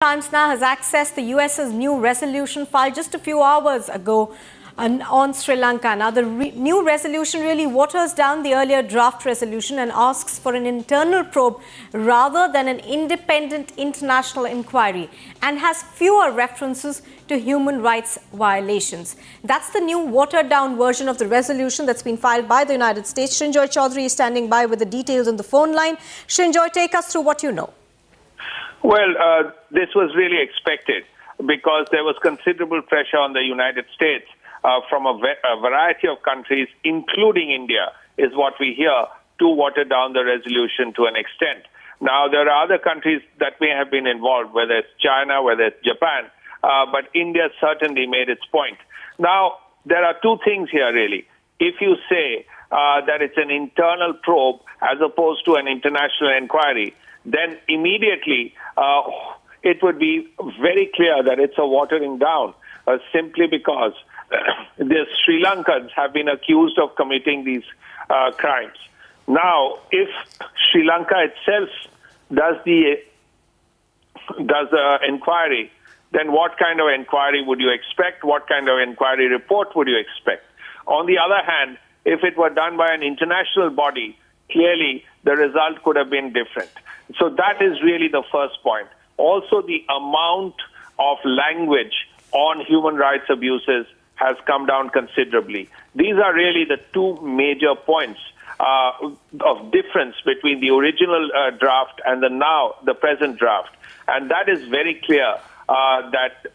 Times now has accessed the US's new resolution filed just a few hours ago on Sri Lanka. Now, the new resolution really waters down the earlier draft resolution and asks for an internal probe rather than an independent international inquiry, and has fewer references to human rights violations. That's the new watered-down version of the resolution that's been filed by the United States. Srinjoy Chaudhary is standing by with the details on the phone line. Srinjoy, take us through what you know. Well, this was really expected because there was considerable pressure on the United States from a variety of countries, including India, is what we hear, to water down the resolution to an extent. Now, there are other countries that may have been involved, whether it's China, whether it's Japan, but India certainly made its point. Now, there are two things here, really. If you say that it's an internal probe as opposed to an international inquiry, then immediately it would be very clear that it's a watering down, simply because the Sri Lankans have been accused of committing these crimes. Now, if Sri Lanka itself does the inquiry, then what kind of inquiry would you expect? What kind of inquiry report would you expect? On the other hand, if it were done by an international body, clearly the result could have been different. So that is really the first point. Also, the amount of language on human rights abuses has come down considerably. These are really the two major points of difference between the original draft and the present draft. And that is very clear that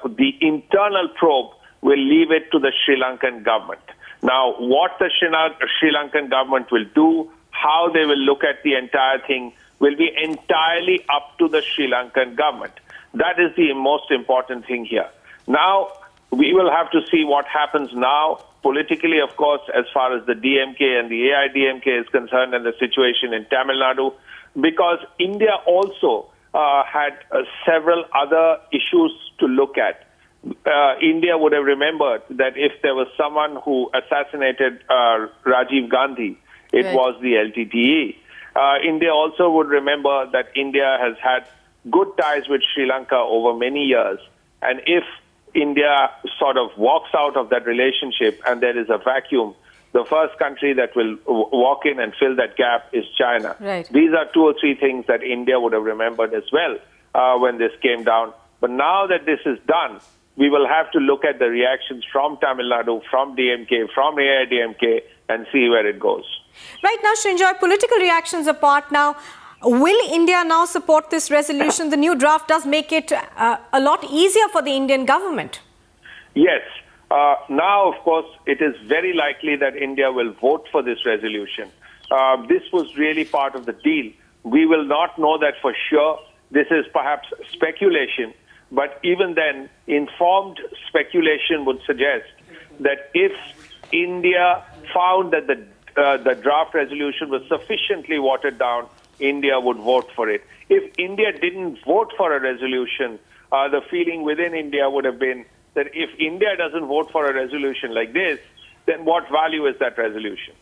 the internal probe will leave it to the Sri Lankan government. Now, what the Sri Lankan government will do, how they will look at the entire thing, will be entirely up to the Sri Lankan government. That is the most important thing here. Now, we will have to see what happens now. Politically, of course, as far as the DMK and the AIDMK is concerned, and the situation in Tamil Nadu, because India also had several other issues to look at. India would have remembered that if there was someone who assassinated Rajiv Gandhi, it was the LTTE. India also would remember that India has had good ties with Sri Lanka over many years. And if India sort of walks out of that relationship and there is a vacuum, the first country that will walk in and fill that gap is China. Right. These are two or three things that India would have remembered as well when this came down. But now that this is done, we will have to look at the reactions from Tamil Nadu, from DMK, from AIDMK, and see where it goes. Right now, Srinjoy, political reactions apart now, will India now support this resolution? The new draft does make it a lot easier for the Indian government. Yes. Now, of course, it is very likely that India will vote for this resolution. This was really part of the deal. We will not know that for sure. This is perhaps speculation. But even then, informed speculation would suggest that if India found that the draft resolution was sufficiently watered down, India would vote for it. If India didn't vote for a resolution, the feeling within India would have been that if India doesn't vote for a resolution like this, then what value is that resolution?